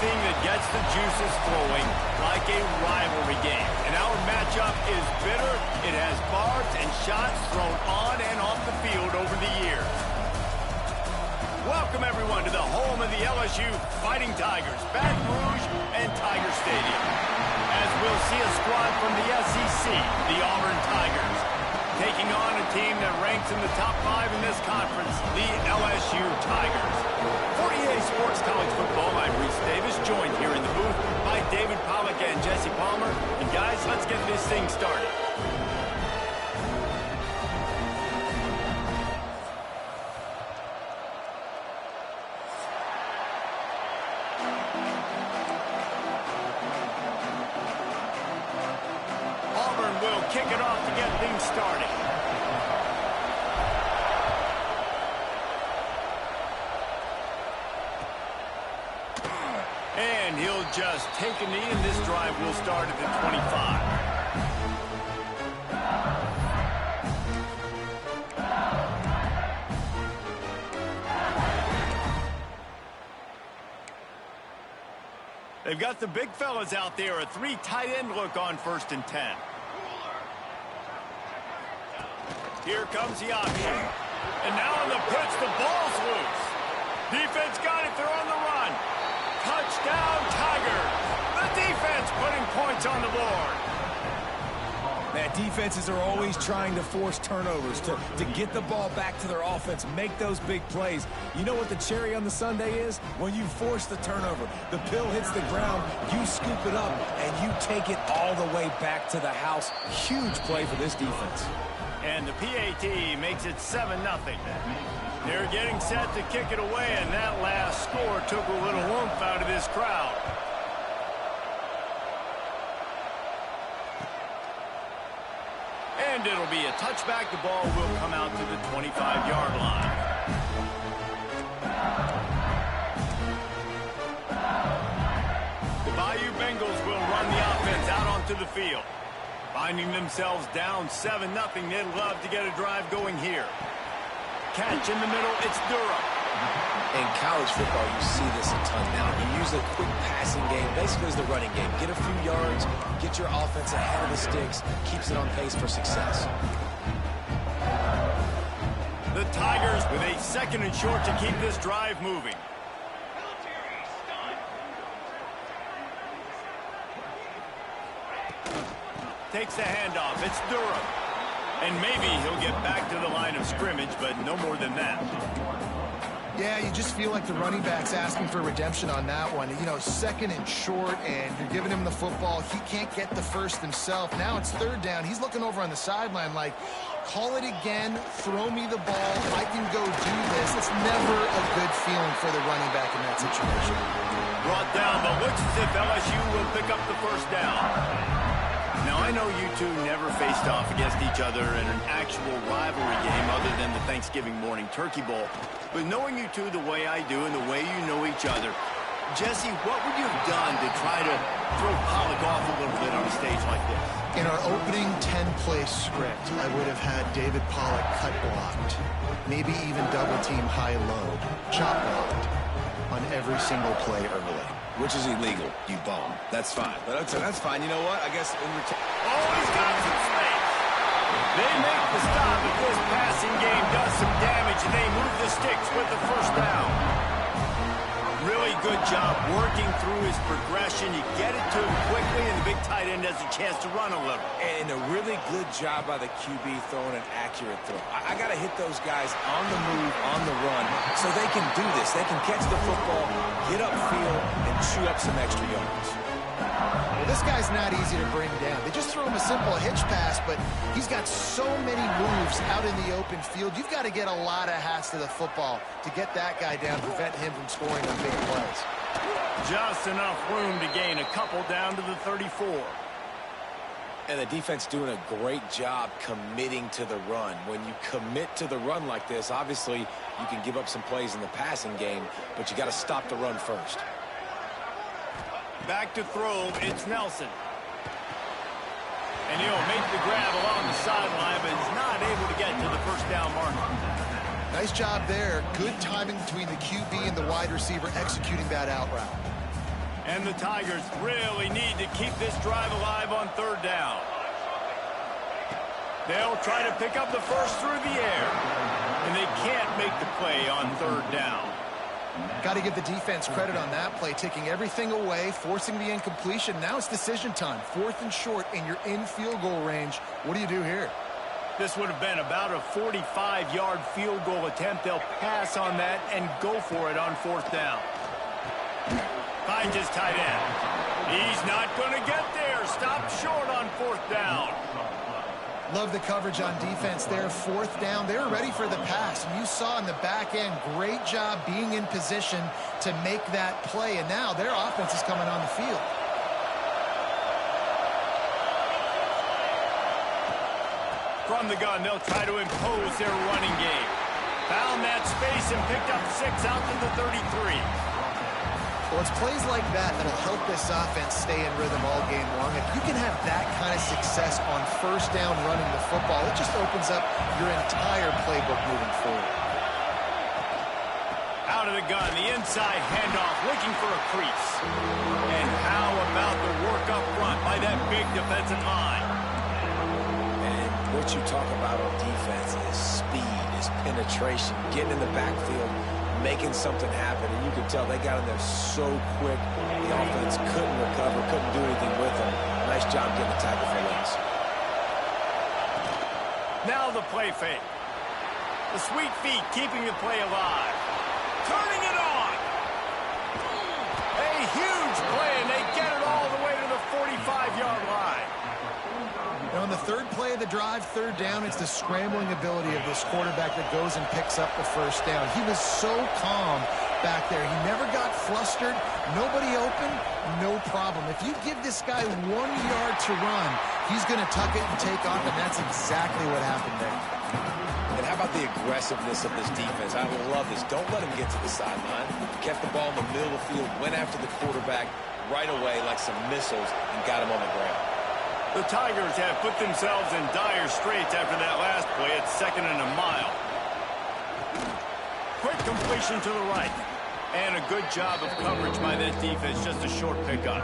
anything that gets the juices flowing, like a rivalry game. And our matchup is bitter. It has barbs and shots thrown on and off the field over the years. Welcome, everyone, to the home of the LSU Fighting Tigers, Baton Rouge and Tiger Stadium. As we'll see a squad from the SEC, the Auburn Tigers, taking on a team that ranks in the top 5 in this conference, the LSU Tigers. For EA Sports College Football, I'm Reese Davis, joined here in the booth by David Pollack and Jesse Palmer. And guys, let's get this thing started. Auburn will kick it off to get things started. And he'll just take a knee, and this drive will start at the 25. They've got the big fellas out there, a 3 tight end look on 1st and 10. Here comes the option. And now on the pitch, the ball's loose. Defense got it, they're on the run. Touchdown, Tigers. The defense putting points on the board. Man, defenses are always trying to force turnovers to get the ball back to their offense, make those big plays. You know what the cherry on the sundae is? When you force the turnover, the pill hits the ground, you scoop it up, and you take it all the way back to the house. Huge play for this defense. And the PAT makes it 7-0. They're getting set to kick it away, and that last score took a little oomph out of this crowd. And it'll be a touchback. The ball will come out to the 25-yard line. The Bayou Bengals will run the offense out onto the field. Finding themselves down 7-0, they'd love to get a drive going here. Catch in the middle, it's Durham. In college football, you see this a ton now. You use a quick passing game, basically as the running game. Get a few yards, get your offense ahead of the sticks, keeps it on pace for success. The Tigers with a 2nd and short to keep this drive moving. Takes the handoff, it's Durham. And maybe he'll get back to the line of scrimmage, but no more than that. Yeah, you just feel like the running back's asking for redemption on that one. You know, 2nd and short, and you're giving him the football. He can't get the first himself. Now it's 3rd down. He's looking over on the sideline like, call it again, throw me the ball, I can go do this. It's never a good feeling for the running back in that situation. Brought down, but looks as if LSU will pick up the 1st down. Now, I know you two never faced off against each other in an actual rivalry game other than the Thanksgiving morning Turkey Bowl. But knowing you two the way I do and the way you know each other, Jesse, what would you have done to try to throw Pollack off a little bit on a stage like this? In our opening 10-play script, I would have had David Pollack cut blocked, maybe even double-team high-low, chop blocked on every single play early. Which is illegal, you bum. That's fine. But that's fine. You know what? I guess in return. Oh, he's got some space. They make the stop, but this passing game does some damage, and they move the sticks with the 1st down. Really good job working through his progression. You get it to him quickly, and the big tight end has a chance to run a little. And a really good job by the QB throwing an accurate throw. I got to hit those guys on the move, on the run, so they can do this. They can catch the football, get upfield, and chew up some extra yards. Well, this guy's not easy to bring down. They just throw him a simple hitch pass, but he's got so many moves out in the open field. You've got to get a lot of hats to the football to get that guy down, prevent him from scoring on big plays. Just enough room to gain a couple down to the 34. And the defense doing a great job committing to the run. When you commit to the run like this, obviously you can give up some plays in the passing game, but you got to stop the run first. Back to throw, it's Nelson. And he'll make the grab along the sideline, but he's not able to get to the 1st down marker. Nice job there. Good timing between the QB and the wide receiver executing that out route. And the Tigers really need to keep this drive alive on third down. They'll try to pick up the first through the air. And they can't make the play on third down. Got to give the defense credit on that play, taking everything away, forcing the incompletion. Now it's decision time. 4th and short, and you're in field goal range. What do you do here? This would have been about a 45-yard field goal attempt. They'll pass on that and go for it on 4th down. Finds his tight end. He's not going to get there. Stopped short on 4th down. Love the coverage on defense there. 4th down. They were ready for the pass. And you saw in the back end, great job being in position to make that play. And now their offense is coming on the field. From the gun, they'll try to impose their running game. Found that space and picked up 6 out to the 33. Well, it's plays like that that'll help this offense stay in rhythm all game long. If you can have that kind of success on 1st down running the football, it just opens up your entire playbook moving forward. Out of the gun, the inside handoff, looking for a crease. And how about the work up front by that big defensive line? And what you talk about on defense is speed, is penetration, getting in the backfield, making something happen, and you could tell they got in there so quick. The offense couldn't recover, couldn't do anything with them. Nice job getting the tackle for loss. Now the play fake. The sweet feet keeping the play alive. Turning it on. A huge play, and they get it all the way to the 45-yard line. And on the 3rd play of the drive, 3rd down, it's the scrambling ability of this quarterback that goes and picks up the 1st down. He was so calm back there. He never got flustered. Nobody open, no problem. If you give this guy 1 yard to run, he's going to tuck it and take off, and that's exactly what happened there. And how about the aggressiveness of this defense? I love this. Don't let him get to the sideline. Kept the ball in the middle of the field, went after the quarterback right away like some missiles, and got him on the ground. The Tigers have put themselves in dire straits after that last play at 2nd and a mile. Quick completion to the right. And a good job of coverage by that defense. Just a short pickup.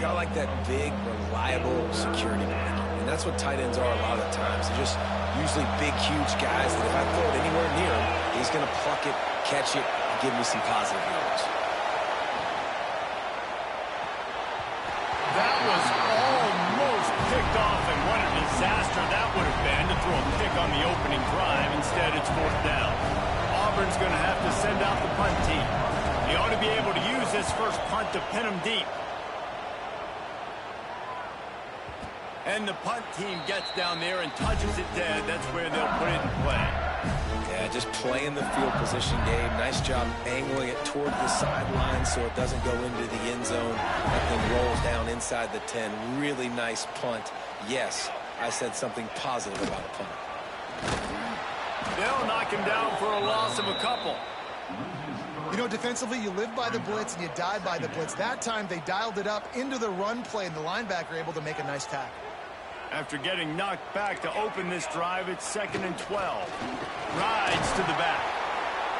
Got like that big, reliable security blanket. And that's what tight ends are a lot of the times. They're just usually big, huge guys that if I throw it anywhere near him, he's going to pluck it, catch it, and give me some positive yards. That was almost picked off, and what a disaster that would have been to throw a pick on the opening drive. Instead, it's 4th down. Auburn's going to have to send out the punt team. They ought to be able to use this first punt to pin them deep. And the punt team gets down there and touches it dead. That's where they'll put it in play. Yeah, just playing the field position game. Nice job angling it toward the sideline so it doesn't go into the end zone. That thing rolls down inside the 10. Really nice punt. Yes, I said something positive about a punt. They'll knock him down for a loss of a couple. You know, defensively, you live by the blitz and you die by the blitz. That time, they dialed it up into the run play, and the linebacker able to make a nice tackle. After getting knocked back to open this drive, it's 2nd and 12. Rides to the back.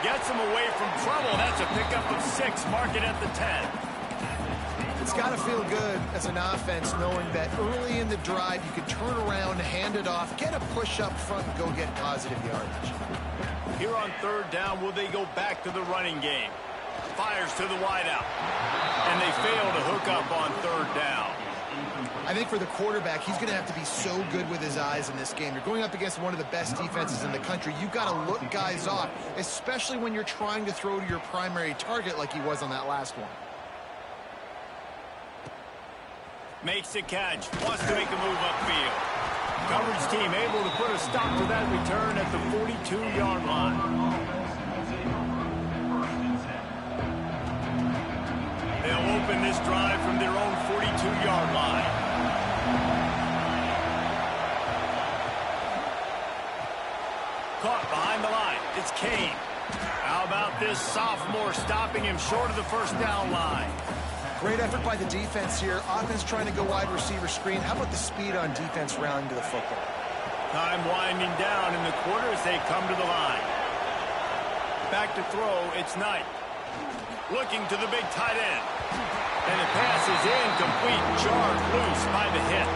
Gets him away from trouble. That's a pickup of 6. Mark it at the 10. It's got to feel good as an offense knowing that early in the drive you can turn around, hand it off, get a push up front, and go get positive yardage. Here on 3rd down, will they go back to the running game? Fires to the wideout. And they fail to hook up on 3rd down. I think for the quarterback, he's going to have to be so good with his eyes in this game. You're going up against one of the best defenses in the country. You've got to look guys off, especially when you're trying to throw to your primary target like he was on that last one. Makes the catch. Wants to make a move upfield. Coverage team able to put a stop to that return at the 42-yard line. They'll open this drive from their own 42-yard line. Caught behind the line. It's Kane. How about this sophomore stopping him short of the 1st down line? Great effort by the defense here. Offense trying to go wide receiver screen. How about the speed on defense rounding to the football? Time winding down in the quarter as they come to the line. Back to throw, it's Knight. Looking to the big tight end. And the pass is incomplete, jarred loose by the hit.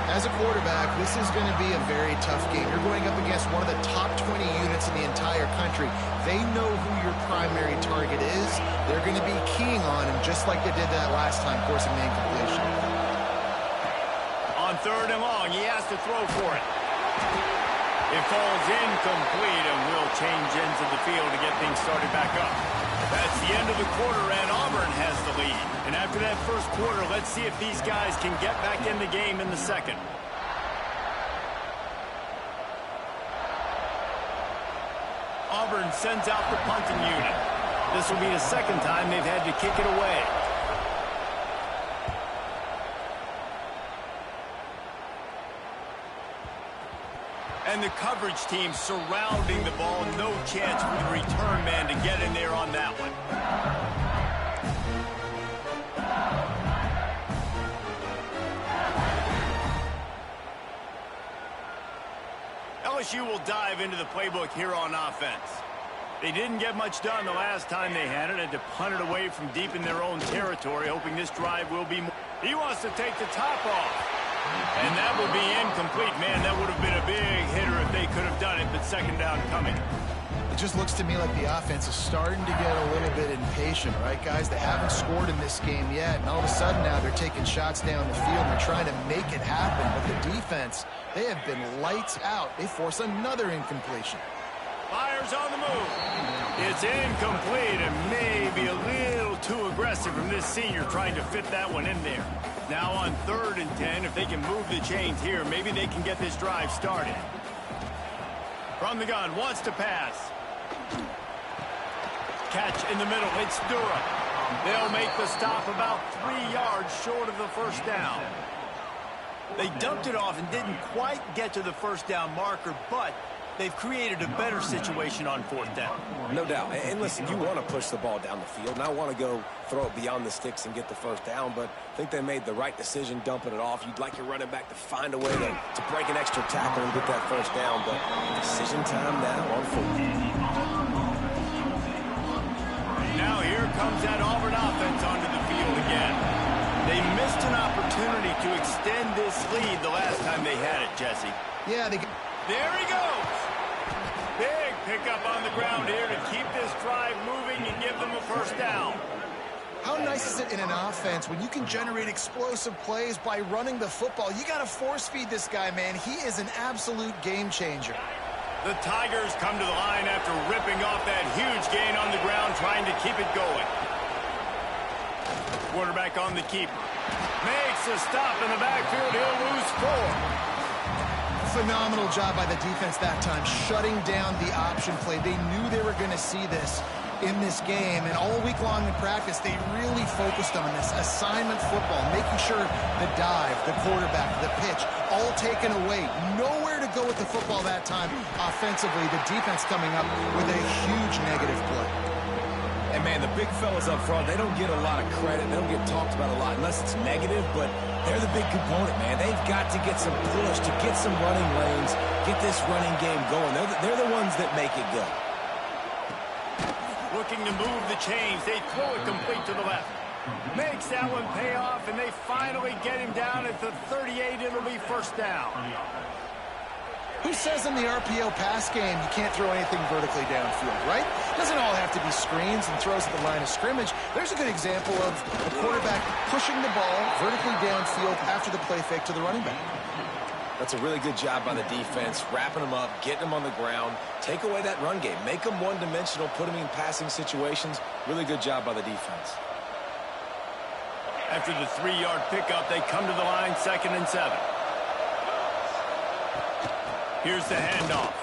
As a quarterback, this is going to be a very tough game. You're going up against one of the top 20 units in the entire country. They know who your primary target is. They're going to be keying on him just like they did that last time, forcing the incompletion. On 3rd and long, he has to throw for it. It falls incomplete and will change ends of the field to get things started back up. That's the end of the quarter, and Auburn has the lead. And after that first quarter, let's see if these guys can get back in the game in the second. Auburn sends out the punting unit. This will be the second time they've had to kick it away. And the coverage team surrounding the ball. No chance for the return man to get in there on that one. LSU will dive into the playbook here on offense. They didn't get much done the last time they had it. Had to punt it away from deep in their own territory, hoping this drive will be more. He wants to take the top off. And that will be incomplete. Man, that would have been a big hitter if they could have done it, but second down coming. It just looks to me like the offense is starting to get a little bit impatient, right, guys? They haven't scored in this game yet, and all of a sudden now they're taking shots down the field and they're trying to make it happen. But the defense, they have been lights out. They force another incompletion. Fires on the move. It's incomplete and maybe a little too aggressive from this senior trying to fit that one in there. Now on 3rd and 10, if they can move the chains here, maybe they can get this drive started. From the gun, wants to pass. Catch in the middle, it's Durham. They'll make the stop about 3 yards short of the first down. They dumped it off and didn't quite get to the first down marker, but they've created a better situation on 4th down. No doubt. And listen, you want to push the ball down the field, and I want to go throw it beyond the sticks and get the first down, but I think they made the right decision dumping it off. You'd like your running back to find a way to break an extra tackle and get that first down, but decision time now on 4th. Now here comes that Auburn offense onto the field again. They missed an opportunity to extend this lead the last time they had it, Jesse. Yeah, there he goes. Big pickup on the ground here to keep this drive moving and give them a first down. How nice is it in an offense when you can generate explosive plays by running the football? You got to force feed this guy, man. He is an absolute game changer. The Tigers come to the line after ripping off that huge gain on the ground, trying to keep it going. Quarterback on the keeper. Makes a stop in the backfield. He'll lose 4. Phenomenal job by the defense that time, shutting down the option play. They knew they were going to see this in this game, and all week long in practice, they really focused on this assignment football, making sure the dive, the quarterback, the pitch, all taken away. Nowhere to go with the football that time offensively. The defense coming up with a huge negative play. And, man, the big fellas up front, they don't get a lot of credit. They don't get talked about a lot unless it's negative, but they're the big component, man. They've got to get some push, to get some running lanes, get this running game going. They're the ones that make it go. Looking to move the chains. They throw it complete to the left. Makes that one pay off, and they finally get him down at the 38. It'll be first down. Who says in the RPO pass game you can't throw anything vertically downfield, right? Doesn't all have to be screens and throws at the line of scrimmage. There's a good example of a quarterback pushing the ball vertically downfield after the play fake to the running back. That's a really good job by the defense, wrapping them up, getting them on the ground, take away that run game, make them one-dimensional, put them in passing situations. Really good job by the defense. After the 3-yard pickup, they come to the line, 2nd and 7. Here's the handoff.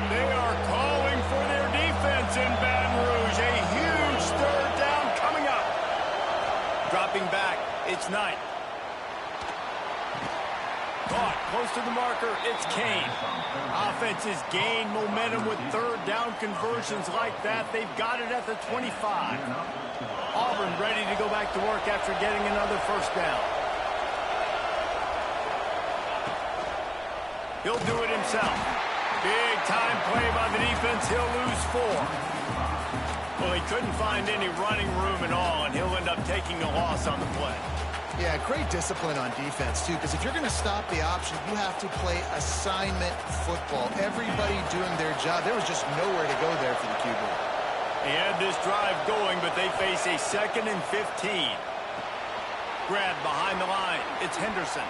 They are calling for their defense in Baton Rouge. A huge 3rd down coming up. Dropping back, it's Knight. Caught close to the marker, it's Kane. Offenses gain momentum with 3rd down conversions like that. They've got it at the 25. Auburn ready to go back to work after getting another first down. He'll do it himself. Big time play by the defense. He'll lose 4. Well, he couldn't find any running room at all, and he'll end up taking a loss on the play. Yeah, great discipline on defense, too, because if you're going to stop the option, you have to play assignment football. Everybody doing their job. There was just nowhere to go there for the QB. They had this drive going, but they face a 2nd and 15. Grab behind the line. It's Henderson.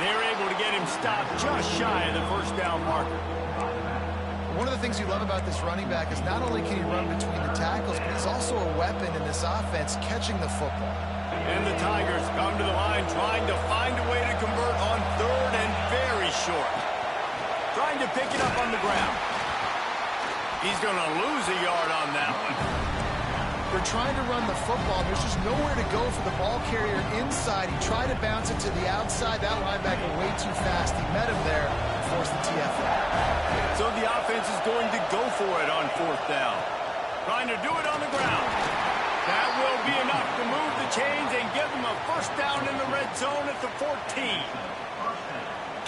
They're able to get him stopped just shy of the first down marker. One of the things you love about this running back is not only can he run between the tackles, but he's also a weapon in this offense catching the football. And the Tigers come to the line trying to find a way to convert on 3rd and very short. Trying to pick it up on the ground. He's going to lose a yard on that one. They're trying to run the football. There's just nowhere to go for the ball carrier inside. He tried to bounce it to the outside. That linebacker way too fast. He met him there and forced the TFL. So the offense is going to go for it on 4th down. Trying to do it on the ground. That will be enough to move the chains and give them a first down in the red zone at the 14.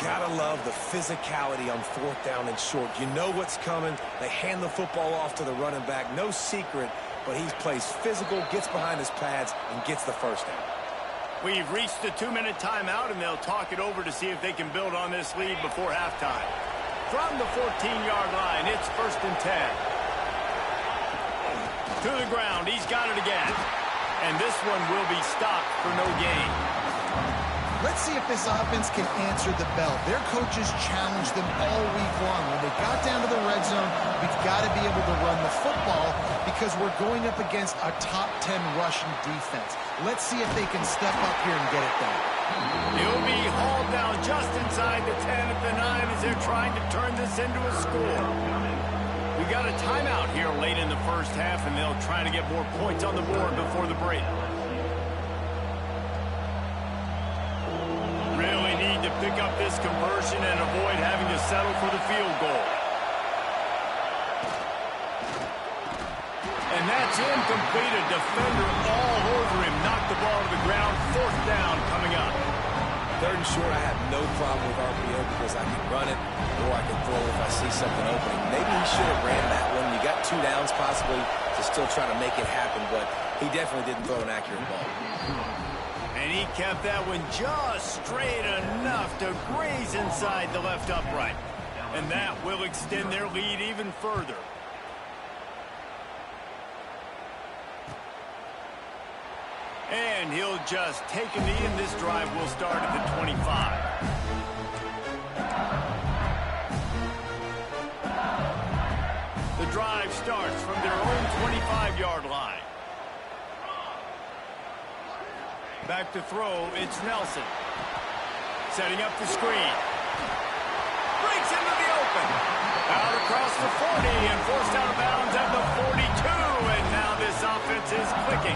Gotta love the physicality on 4th down and short. You know what's coming. They hand the football off to the running back. No secret, but he plays physical, gets behind his pads, and gets the first down. We've reached the 2-minute timeout, and they'll talk it over to see if they can build on this lead before halftime. From the 14-yard line, it's 1st and 10. To the ground, he's got it again. And this one will be stopped for no gain. Let's see if this offense can answer the bell. Their coaches challenged them all week long. When they got down to the red zone, we've got to be able to run the football because we're going up against a top 10 rushing defense. Let's see if they can step up here and get it done. He'll be hauled down just inside the 10 at the 9 as they're trying to turn this into a score. We got a timeout here late in the first half, and they'll try to get more points on the board before the break. Really need to pick up this conversion and avoid having to settle for the field goal. And that's incomplete. A defender all over him. Knocked the ball to the ground. 4th down coming up. 3rd and short, I have no problem with RPO because I can run it or I can throw if I see something opening. Maybe he should have ran that one. You got 2 downs possibly to still try to make it happen, but he definitely didn't throw an accurate ball. And he kept that one just straight enough to graze inside the left upright. And that will extend their lead even further. And he'll just take a knee, and this drive will start at the 25. The drive starts from their own 25-yard line. Back to throw, it's Nelson. Setting up the screen. Breaks into the open. Out across the 40 and forced out of bounds at the 42. And now this offense is clicking.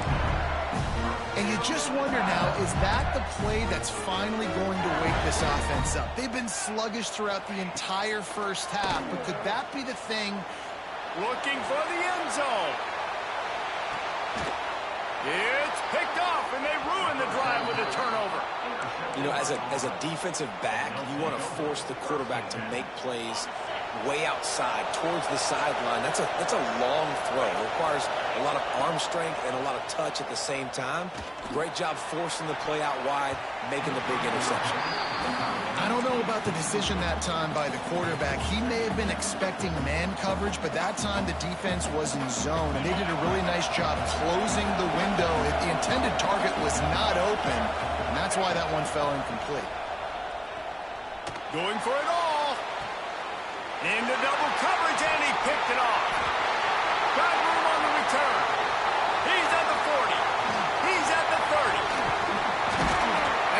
And you just wonder now, is that the play that's finally going to wake this offense up? They've been sluggish throughout the entire first half, but could that be the thing? Looking for the end zone. It's picked off, and they ruin the drive with a turnover. You know, as a defensive back, you want to force the quarterback to make plays way outside, towards the sideline. That's a long throw. It requires a lot of arm strength and a lot of touch at the same time. Great job forcing the play out wide, making the big interception. I don't know about the decision that time by the quarterback. He may have been expecting man coverage, but that time the defense was in zone, and they did a really nice job closing the window. The intended target was not open, and that's why that one fell incomplete. Going for it all. Into double coverage, and he picked it off. Got room on the return. He's at the 40. He's at the 30.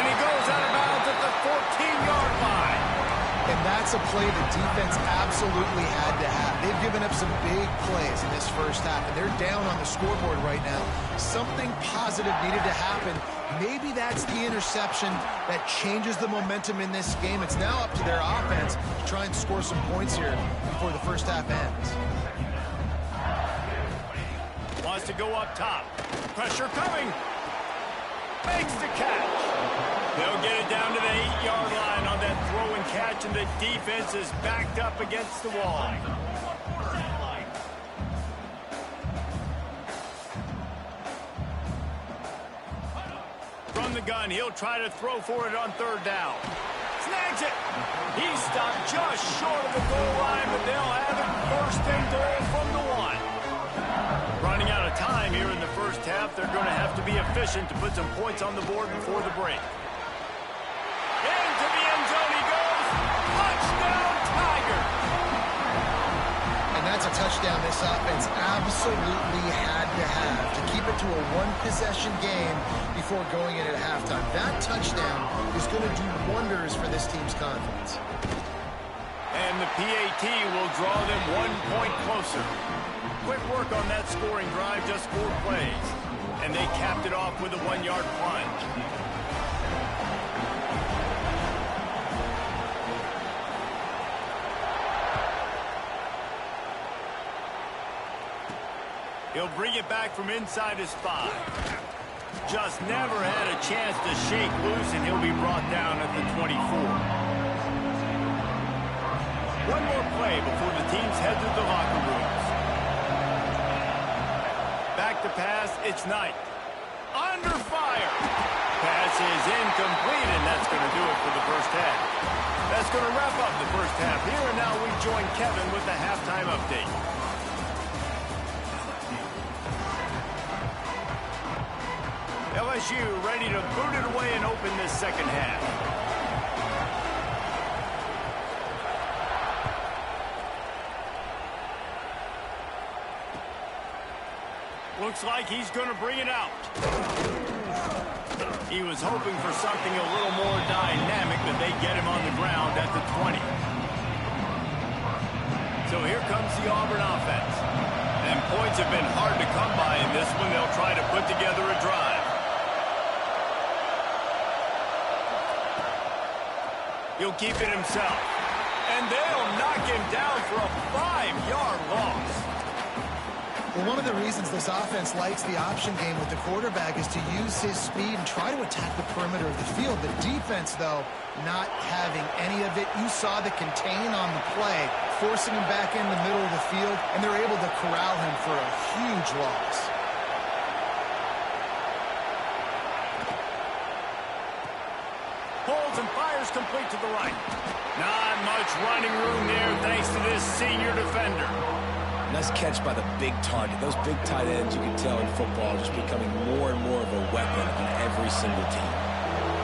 And he goes out of bounds at the 14-yard line. And that's a play the defense absolutely had to have. They've given up some big plays in this first half, and they're down on the scoreboard right now. Something positive needed to happen. Maybe that's the interception that changes the momentum in this game. It's now up to their offense to try and score some points here before the first half ends. Wants to go up top. Pressure coming. Makes the catch. They'll get it down to the 8-yard line on that throw and catch, and the defense is backed up against the wall. From the gun, he'll try to throw for it on third down. Snags it. He's stopped just short of the goal line, but they'll have it first and goal from the 1. Running out of time here in the first half, they're going to have to be efficient to put some points on the board before the break. Into the end zone he goes. Touchdown, Tigers. And that's a touchdown this offense absolutely had to have to keep it to a one-possession game before going in at halftime. That touchdown is going to do wonders for this team's confidence. And the PAT will draw them 1 point closer. Quick work on that scoring drive, just 4 plays. And they capped it off with a 1-yard plunge. He'll bring it back from inside his 5. Just never had a chance to shake loose, and he'll be brought down at the 24. One more play before the teams head to the locker rooms. Back to pass, it's Knight. Under fire. Pass is incomplete, and that's going to do it for the first half. That's going to wrap up the first half. Here and now we join Kevin with the halftime update. LSU ready to boot it away and open this second half. Looks like he's going to bring it out. He was hoping for something a little more dynamic, but they get him on the ground at the 20. So here comes the Auburn offense. And points have been hard to come by in this one. They'll try to put together a drive. He'll keep it himself. And they'll knock him down for a 5-yard loss. Well, one of the reasons this offense likes the option game with the quarterback is to use his speed and try to attack the perimeter of the field. The defense, though, not having any of it. You saw the contain on the play, forcing him back in the middle of the field, and they're able to corral him for a huge loss. Pulls and fires complete to the right. Not much running room there thanks to this senior defender. Nice catch by the big target. Those big tight ends, you can tell in football, just becoming more and more of a weapon on every single team.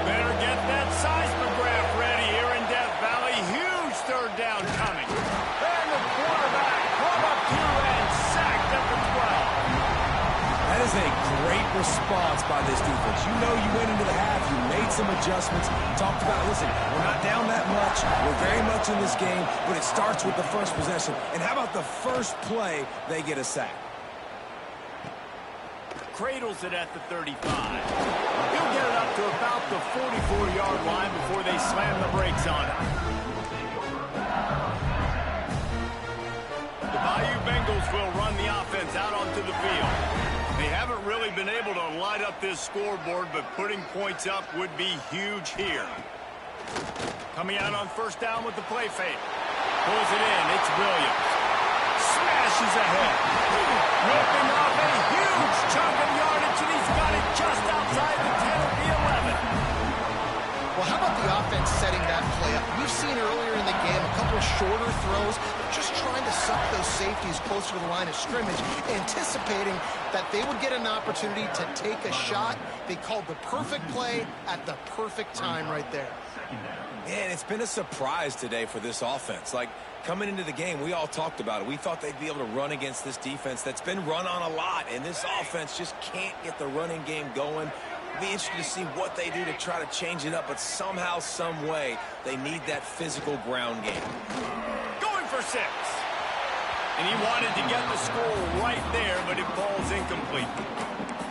Better get that seismograph ready here in Death Valley. Huge third down coming. And the quarterback brought up 2 and sacked at the 12. That is a great response by this defense. You know you went into the half, you made some adjustments, talked about, listen, we're not down that much, we're very much in this game, but it starts with the first possession. And how about the first play, they get a sack? Cradles it at the 35. He'll get it up to about the 44-yard line before they slam the brakes on it. The Bayou Bengals will run the offense out onto the field. They haven't really been able to light up this scoreboard, but putting points up would be huge here. Coming out on first down with the play fake. Pulls it in. It's Williams. Smashes ahead. Ripping off a huge chunk of yardage, and he's got it just outside the 10 of the 11. Well, how about the offense setting that play up? We've seen earlier in the game a couple of shorter throws, just trying to suck those safeties closer to the line of scrimmage, anticipating that they would get an opportunity to take a shot. They called the perfect play at the perfect time right there. Man, it's been a surprise today for this offense. Like, coming into the game, we all talked about it. We thought they'd be able to run against this defense that's been run on a lot, and this offense just can't get the running game going. It'll be interesting to see what they do to try to change it up, but somehow, some way, they need that physical ground game. Going for 6. And he wanted to get the score right there, but it falls incomplete.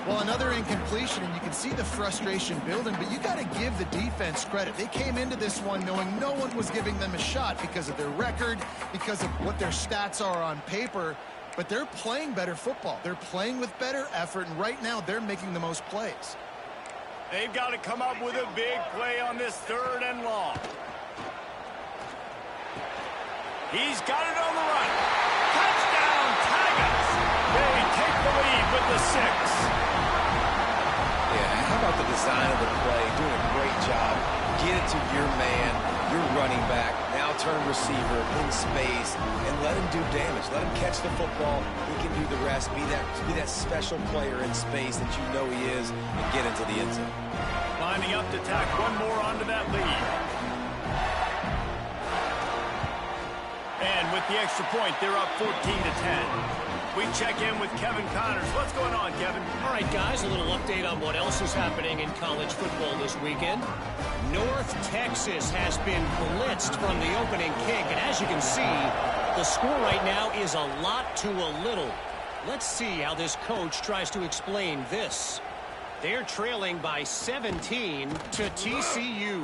Well, another incompletion, and you can see the frustration building, but you got to give the defense credit. They came into this one knowing no one was giving them a shot because of their record, because of what their stats are on paper, but they're playing better football. They're playing with better effort, and right now they're making the most plays. They've got to come up with a big play on this 3rd and long. He's got it on the run. Touchdown, Tigers! They take the lead with the 6. Yeah, how about the design of the play? Doing a great job. Get it to your man, your running back. Now turn receiver in space and let him do damage. Let him catch the football. He can do the rest. Be that special player in space that you know he is and get into the end zone. Lining up to tack one more onto that lead. And with the extra point, they're up 14-10. We check in with Kevin Connors. What's going on, Kevin? All right, guys, a little update on what else is happening in college football this weekend. North Texas has been blitzed from the opening kick, and as you can see, the score right now is a lot to a little. Let's see how this coach tries to explain this. They're trailing by 17 to TCU.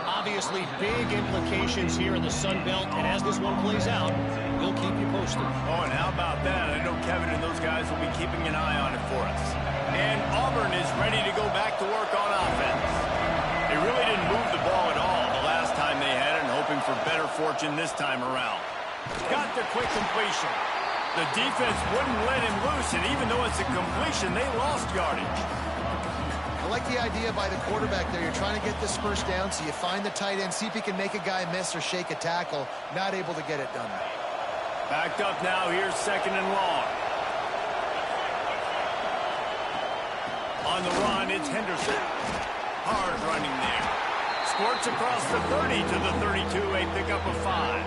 Obviously, big implications here in the Sun Belt, and as this one plays out, we'll keep you posted. Oh, and how about that? I know Kevin and those guys will be keeping an eye on it for us. And Auburn is ready to go back to work on offense. They really didn't move the ball at all the last time they had it, and hoping for better fortune this time around. Got the quick completion. The defense wouldn't let him loose, and even though it's a completion, they lost yardage. I like the idea by the quarterback there. You're trying to get this first down, so you find the tight end, see if he can make a guy miss or shake a tackle. Not able to get it done. Backed up now. Here's 2nd and long. On the run, it's Henderson. Hard running there. Squirts across the 30 to the 32, a pickup of 5.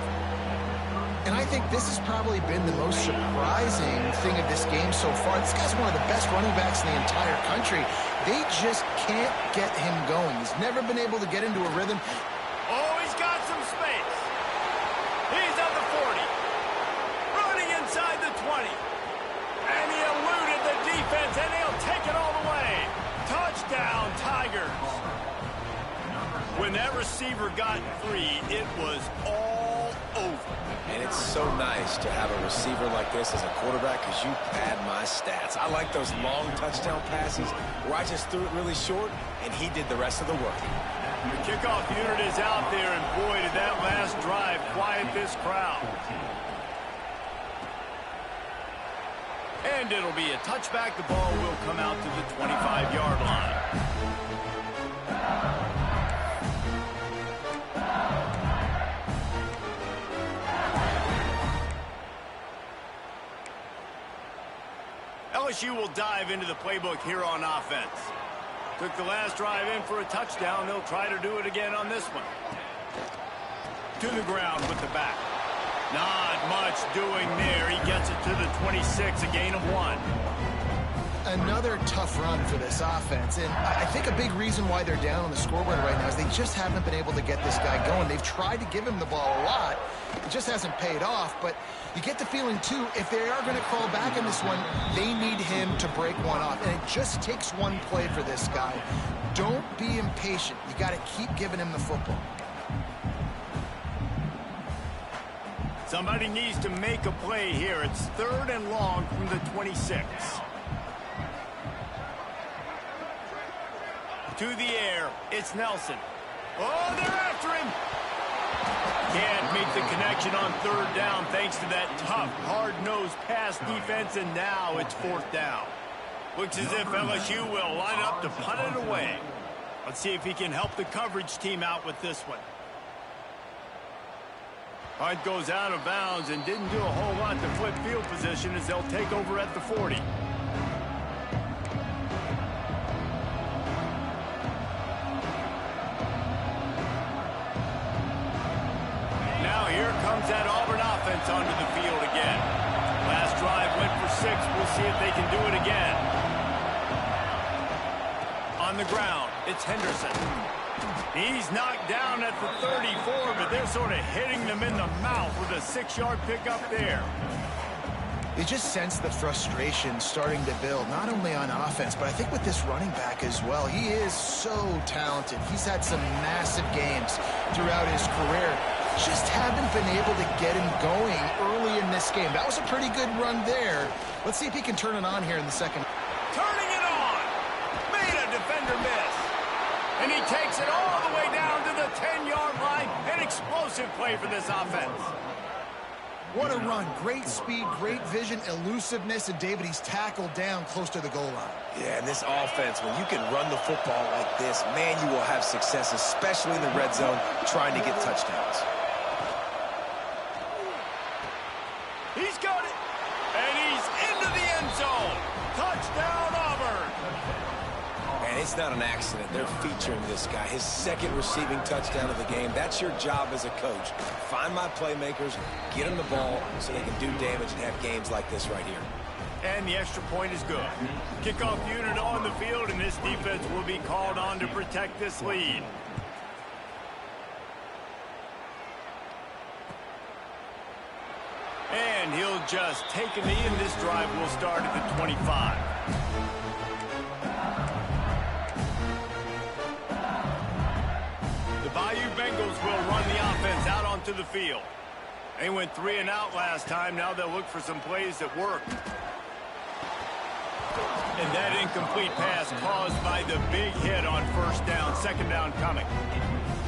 And I think this has probably been the most surprising thing of this game so far. This guy's one of the best running backs in the entire country. They just can't get him going. He's never been able to get into a rhythm. Oh, he's got some space. He's at the 40. Running inside the 20. And he eluded the defense, and he'll take it all the way. Touchdown, Tigers. When that receiver got free, it was all over. And it's so nice to have a receiver like this as a quarterback because you pad my stats. I like those long touchdown passes where I just threw it really short and he did the rest of the work. The kickoff unit is out there, and boy, did that last drive quiet this crowd. And it'll be a touchback. The ball will come out to the 25-yard line. LSU will dive into the playbook here on offense. Took the last drive in for a touchdown. They'll try to do it again on this one. To the ground with the back. Not much doing there. He gets it to the 26, a gain of 1. Another tough run for this offense, and I think a big reason why they're down on the scoreboard right now is they just haven't been able to get this guy going. They've tried to give him the ball a lot. It just hasn't paid off, but you get the feeling, too, if they are going to crawl back in this one, they need him to break one off, and it just takes one play for this guy. Don't be impatient. You got to keep giving him the football. Somebody needs to make a play here. It's 3rd and long from the 26. To the air, it's Nelson. Oh, they're after him. Can't make the connection on 3rd down thanks to that tough, hard-nosed pass defense, and now it's 4th down. Looks as if LSU will line up to punt it away. Let's see if he can help the coverage team out with this one. Punt goes out of bounds and didn't do a whole lot to flip field position as they'll take over at the 40. Now here comes that Auburn offense onto the field again. Last drive went for 6. We'll see if they can do it again. On the ground, it's Henderson. He's knocked down at the 34, but they're sort of hitting them in the mouth with a 6-yard pickup there. You just sense the frustration starting to build, not only on offense, but I think with this running back as well. He is so talented. He's had some massive games throughout his career. Just haven't been able to get him going early in this game. That was a pretty good run there. Let's see if he can turn it on here in the second. Turning it on! Made a defender miss. And he takes it all the way down to the 10-yard line. An explosive play for this offense. What a run. Great speed, great vision, elusiveness, and David, he's tackled down close to the goal line. Yeah, and this offense, when you can run the football like this, man, you will have success, especially in the red zone, trying to get touchdowns. He's got it. And he's into the end zone. Touchdown, Auburn. And it's not an accident. They're featuring this guy. His second receiving touchdown of the game. That's your job as a coach. Find my playmakers, get them the ball so they can do damage and have games like this right here. And the extra point is good. Kickoff unit on the field, and this defense will be called on to protect this lead. And he'll just take a knee, and this drive will start at the 25. The Bayou Bengals will run the offense out onto the field. They went 3 and out last time. Now they'll look for some plays that work. And that incomplete pass caused by the big hit on first down. Second down coming.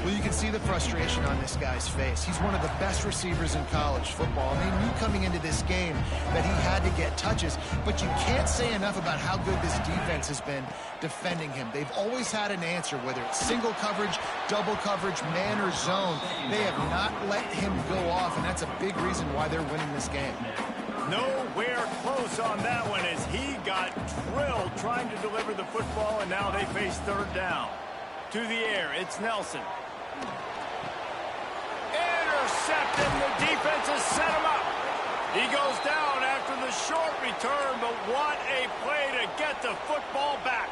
Well, you can see the frustration on this guy's face. He's one of the best receivers in college football, and they knew coming into this game that he had to get touches, but you can't say enough about how good this defense has been defending him. They've always had an answer, whether it's single coverage, double coverage, man, or zone. They have not let him go off, and that's a big reason why they're winning this game. Nowhere close on that one as he got drilled trying to deliver the football, and now they face third down. To the air, it's Nelson. Intercepted, the defense has set him up. He goes down after the short return, but what a play to get the football back.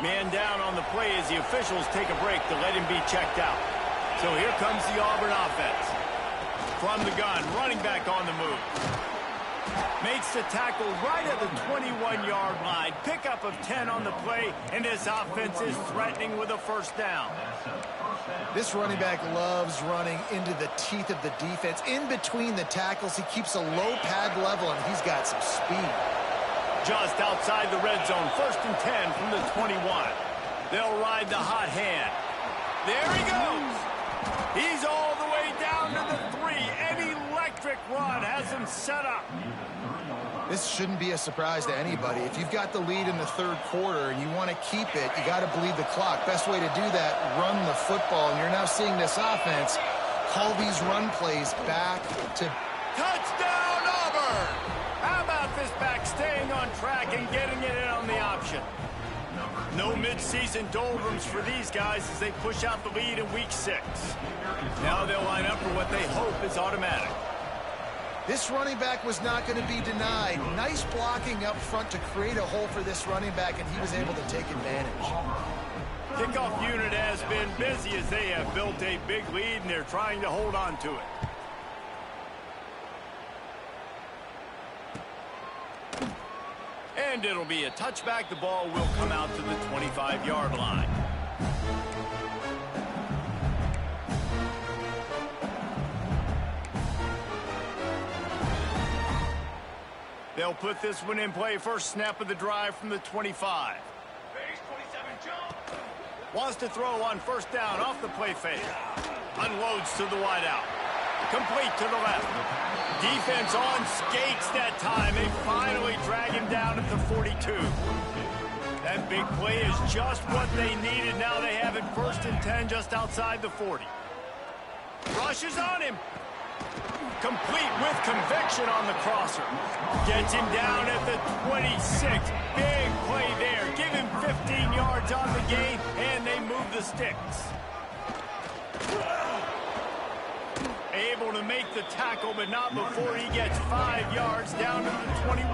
Man down on the play as the officials take a break to let him be checked out. So here comes the Auburn offense. From the gun, running back on the move. Makes the tackle right at the 21-yard line. Pickup of 10 on the play, and this offense is threatening with a first down. This running back loves running into the teeth of the defense. In between the tackles, he keeps a low pad level, and he's got some speed. Just outside the red zone, 1st and 10 from the 21. They'll ride the hot hand. There he goes. He's all the way down to the 3. An electric run has him set up. This shouldn't be a surprise to anybody. If you've got the lead in the third quarter and you want to keep it, you got to bleed the clock. Best way to do that, run the football. And you're now seeing this offense call these run plays back to... Touchdown, Auburn! How about this back staying on track and getting it in on the option? No midseason doldrums for these guys as they push out the lead in week 6. Now they'll line up for what they hope is automatic. This running back was not going to be denied. Nice blocking up front to create a hole for this running back, and he was able to take advantage. Kickoff unit has been busy as they have built a big lead, and they're trying to hold on to it. And it'll be a touchback. The ball will come out to the 25-yard line. They'll put this one in play. First snap of the drive from the 25. Wants to throw on first down off the play fake. Unloads to the wideout. Complete to the left. Defense on skates that time. They finally drag him down at the 42. That big play is just what they needed. Now they have it 1st and 10 just outside the 40. Rushes on him. Complete with conviction on the crosser. Gets him down at the 26. Big play there. Give him 15 yards on the game, and they move the sticks. Able to make the tackle, but not before he gets 5 yards down to the 21.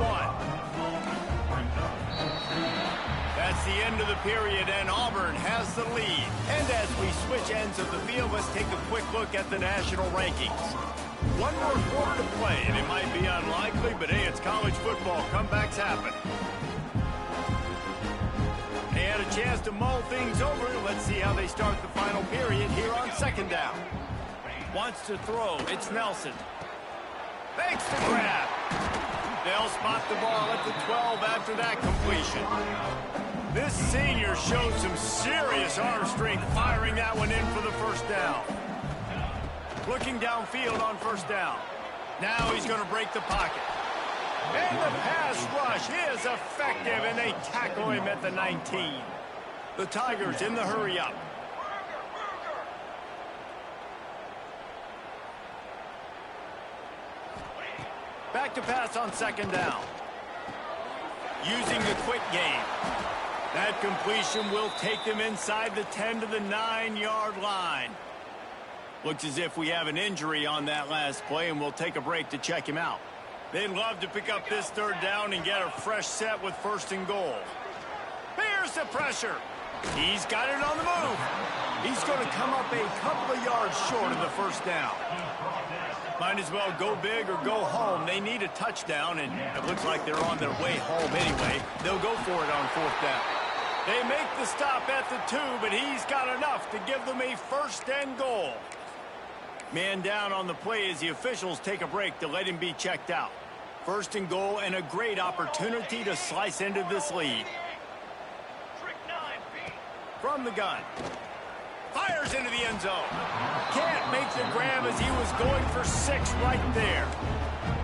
That's the end of the period, and Auburn has the lead. And as we switch ends of the field, let's take a quick look at the national rankings. One more quarter to play, and it might be unlikely, but hey, it's college football. Comebacks happen. They had a chance to mull things over. Let's see how they start the final period here on 2nd down. Wants to throw. It's Nelson. Makes the grab. They'll spot the ball at the 12 after that completion. This senior showed some serious arm strength firing that one in for the first down. Looking downfield on first down. Now he's going to break the pocket. And the pass rush is effective, and they tackle him at the 19. The Tigers in the hurry up. Back to pass on second down. Using the quick game. That completion will take them inside the 10 to the 9-yard line. Looks as if we have an injury on that last play, and we'll take a break to check him out. They'd love to pick up this third down and get a fresh set with first and goal. Here's the pressure. He's got it on the move. He's going to come up a couple of yards short of the first down. Might as well go big or go home. They need a touchdown, and it looks like they're on their way home anyway. They'll go for it on fourth down. They make the stop at the 2, but he's got enough to give them a first and goal. Man down on the play as the officials take a break to let him be checked out. First and goal, and a great opportunity to slice into this lead. From the gun. Fires into the end zone. Can't make the grab as he was going for 6 right there.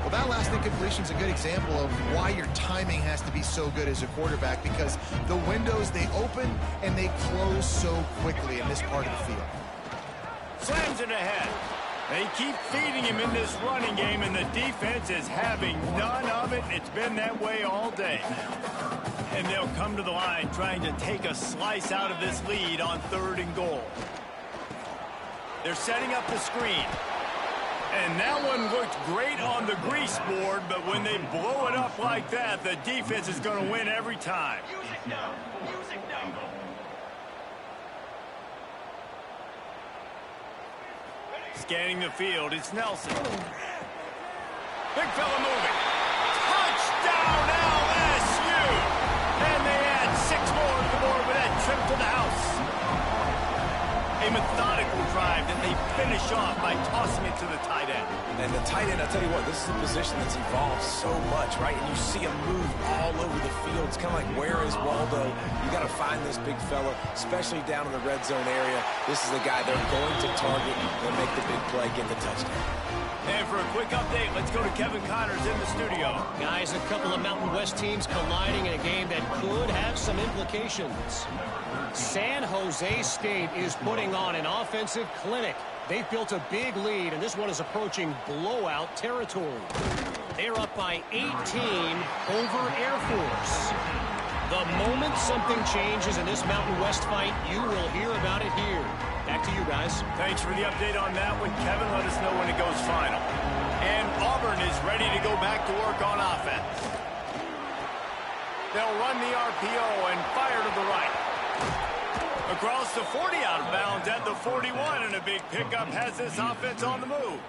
Well, that last incompletion is a good example of why your timing has to be so good as a quarterback, because the windows, they open and they close so quickly in this part of the field. Slams it ahead. They keep feeding him in this running game, and the defense is having none of it. It's been that way all day. And they'll come to the line trying to take a slice out of this lead on third and goal. They're setting up the screen. And that one looked great on the grease board, but when they blow it up like that, the defense is going to win every time. Scanning the field, it's Nelson. Big fella moving. Touchdown, LSU! And they add 6 more to the board with that trip to the house. A methodical drive that they finish off by tossing it to the tight end. And the tight end, I'll tell you what, this is a position that's evolved so much, right? And you see him move all over the field. It's kind of like, where is Waldo? You got to find this big fella, especially down in the red zone area. This is the guy they're going to target and make the big play, get the touchdown. And for a quick update, let's go to Kevin Connors in the studio. Guys, a couple of Mountain West teams colliding in a game that could have some implications. San Jose State is putting on an offensive clinic. They've built a big lead, and this one is approaching blowout territory. They're up by 18 over Air Force. The moment something changes in this Mountain West fight, you will hear about it here. Back to you guys. Thanks for the update on that one, Kevin. Let us know when it goes final. And Auburn is ready to go back to work on offense. They'll run the RPO and fire to the right. Across the 40, out of bounds at the 41, and a big pickup has this offense on the move.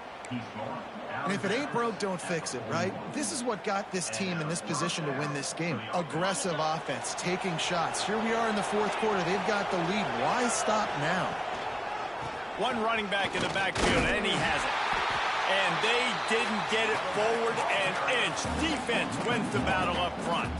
And if it ain't broke, don't fix it, right? This is what got this team in this position to win this game. Aggressive offense, taking shots. Here we are in the fourth quarter. They've got the lead. Why stop now? One running back in the backfield, and he has it. And they didn't get it forward an inch. Defense wins the battle up front.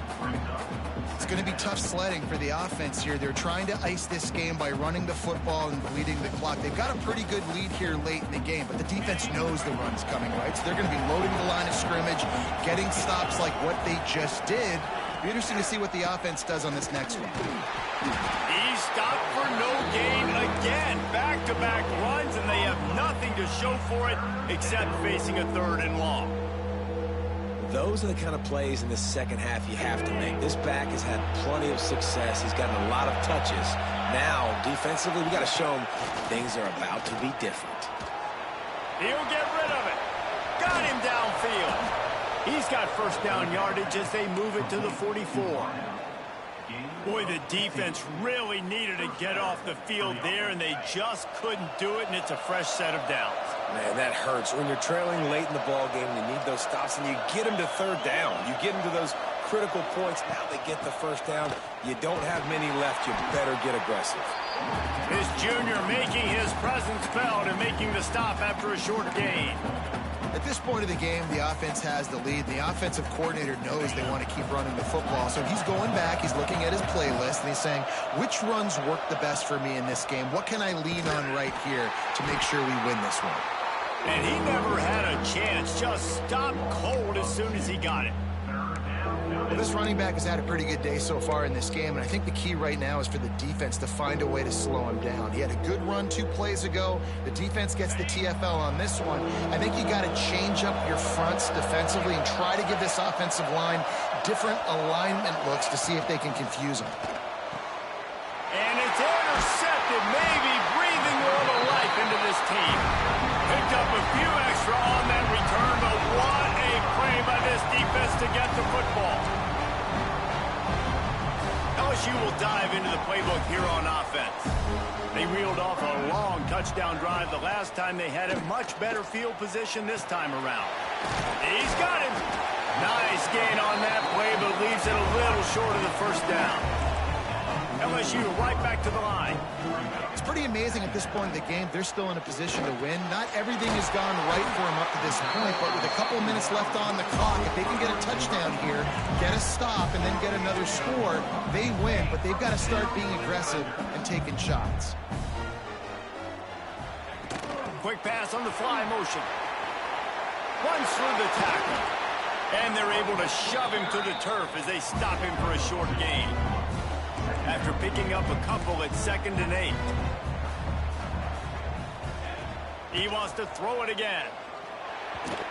It's going to be tough sledding for the offense here. They're trying to ice this game by running the football and bleeding the clock. They've got a pretty good lead here late in the game, but the defense knows the run's coming, right? So they're going to be loading the line of scrimmage, getting stops like what they just did. Be interesting to see what the offense does on this next one. He stopped for no gain again. Back-to-back runs, and they have nothing to show for it except facing a third and long. Those are the kind of plays in the second half you have to make. This back has had plenty of success. He's gotten a lot of touches. Now, defensively, we got to show him things are about to be different. He'll get rid of it. Got him downfield. He's got first down yardage as they move it to the 44. Boy, the defense really needed to get off the field there, and they just couldn't do it, and it's a fresh set of downs. Man, that hurts. When you're trailing late in the ball game, you need those stops, and you get them to third down. You get them to those critical points. Now they get the first down. You don't have many left. You better get aggressive. This junior making his presence felt and making the stop after a short gain. The At this point of the game, the offense has the lead. The offensive coordinator knows they want to keep running the football. So he's going back, he's looking at his playlist, and he's saying, which runs work the best for me in this game? What can I lean on right here to make sure we win this one? And he never had a chance. Just stopped cold as soon as he got it. Well, this running back has had a pretty good day so far in this game, and I think the key right now is for the defense to find a way to slow him down. He had a good run 2 plays ago. The defense gets the TFL on this one. I think you got to change up your fronts defensively and try to give this offensive line different alignment looks to see if they can confuse him. And it's intercepted, maybe breathing a little life into this team. Picked up a few extra on that return, but what a play by this defense to get the football. LSU will dive into the playbook here on offense. They reeled off a long touchdown drive the last time they had a much better field position this time around. He's got him. Nice gain on that play, but leaves it a little short of the first down. LSU right back to the line. It's pretty amazing at this point of the game. They're still in a position to win. Not everything has gone right for them up to this point, but with a couple of minutes left on the clock, if they can get a touchdown here, get a stop, and then get another score, they win, but they've got to start being aggressive and taking shots. Quick pass on the fly motion. Runs through the tackle. And they're able to shove him to the turf as they stop him for a short gain. After picking up a couple at 2nd and 8. He wants to throw it again.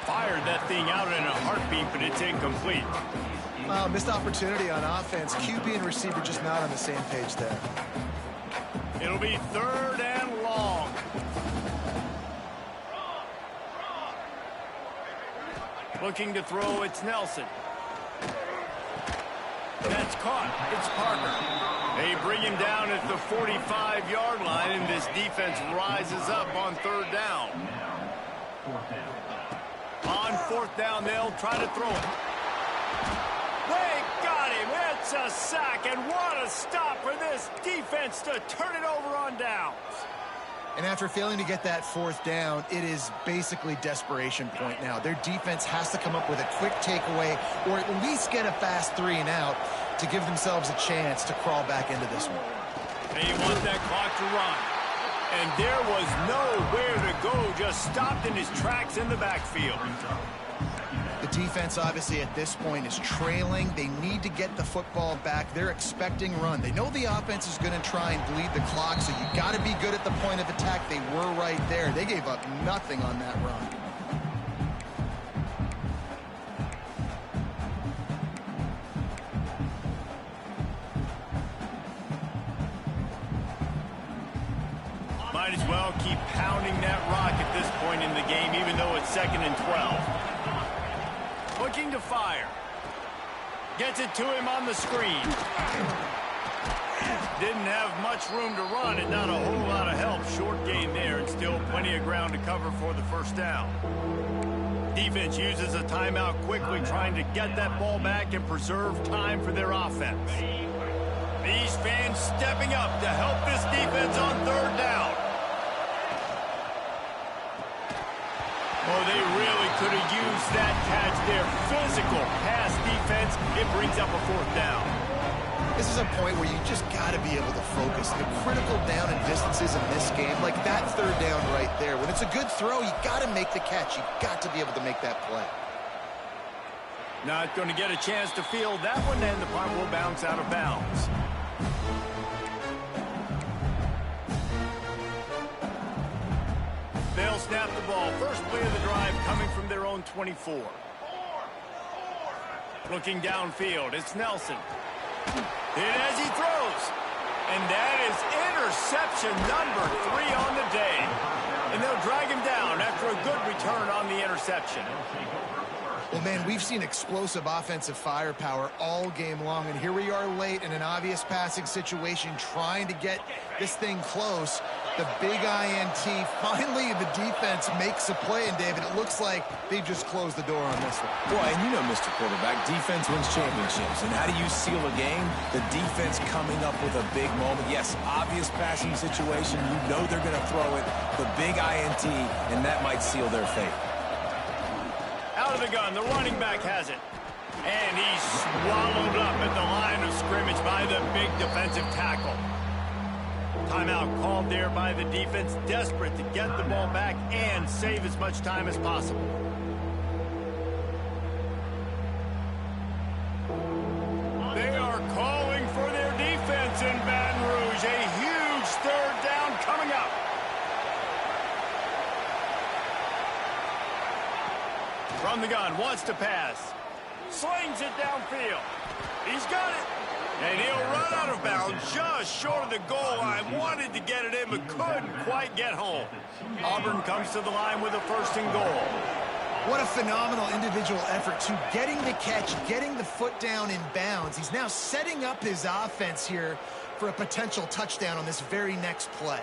Fired that thing out in a heartbeat, but it's incomplete. Well, missed opportunity on offense. QB and receiver just not on the same page there. It'll be 3rd and long. Looking to throw, it's Nelson. That's caught. It's Parker. They bring him down at the 45-yard line, and this defense rises up on 3rd down. On 4th down, they'll try to throw it. They got him. It's a sack, and what a stop for this defense to turn it over on downs. And after failing to get that 4th down, it is basically desperation point now. Their defense has to come up with a quick takeaway or at least get a fast 3 and out to give themselves a chance to crawl back into this one. They want that clock to run. And there was nowhere to go, just stopped in his tracks in the backfield. The defense, obviously, at this point is trailing. They need to get the football back. They're expecting run. They know the offense is going to try and bleed the clock, so you got to be good at the point of attack. They were right there. They gave up nothing on that run. Might as well keep pounding that rock at this point in the game, even though it's 2nd and 12. Looking to fire. Gets it to him on the screen. Didn't have much room to run and not a whole lot of help. Short gain there and still plenty of ground to cover for the 1st down. Defense uses a timeout quickly, trying to get that ball back and preserve time for their offense. These fans stepping up to help this defense on 3rd down. Oh, they really could have used that catch there. Physical pass defense. It brings up a 4th down. This is a point where you just got to be able to focus. The critical down and distances in this game, like that 3rd down right there. When it's a good throw, you got to make the catch. You got to be able to make that play. Not going to get a chance to field that one, and the punt will bounce out of bounds. They'll snap the ball. First play of the drive coming from their own 24. Looking downfield, it's Nelson. Hit as he throws. And that is interception number 3 on the day. And they'll drag him down after a good return on the interception. Well, man, we've seen explosive offensive firepower all game long, and here we are late in an obvious passing situation trying to get this thing close. The big INT, finally the defense makes a play, and David, it looks like they just closed the door on this one. Well, and you know, Mr. Quarterback, defense wins championships. And how do you seal a game? The defense coming up with a big moment. Yes, obvious passing situation. You know they're going to throw it. The big INT, and that might seal their fate. Out of the gun, the running back has it. And he's swallowed up at the line of scrimmage by the big defensive tackle. Timeout called there by the defense, desperate to get the ball back and save as much time as possible. They are calling for their defense in Baton Rouge. A huge third down coming up. From the gun, wants to pass. Slings it downfield. He's got it. And he'll run out of bounds just short of the goal line. Wanted to get it in, but couldn't quite get home. Auburn comes to the line with a 1st and goal. What a phenomenal individual effort to getting the catch, getting the foot down in bounds. He's now setting up his offense here for a potential touchdown on this very next play.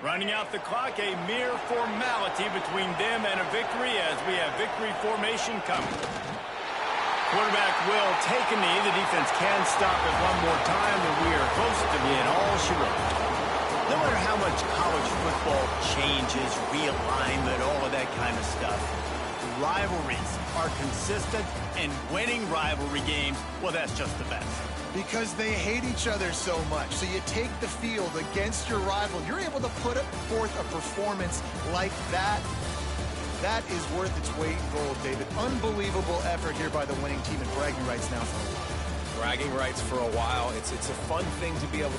Running out the clock, a mere formality between them and a victory as we have victory formation coming. Quarterback will take a knee. The defense can stop it one more time, and we are close to being all she wrote. No matter how much college football changes, realignment, all of that kind of stuff, rivalries are consistent, and winning rivalry games, well, that's just the best. Because they hate each other so much. So you take the field against your rival. You're able to put forth a performance like that. That is worth its weight in gold, David. Unbelievable effort here by the winning team, and bragging rights now for a while. Bragging rights for a while. It's a fun thing to be able to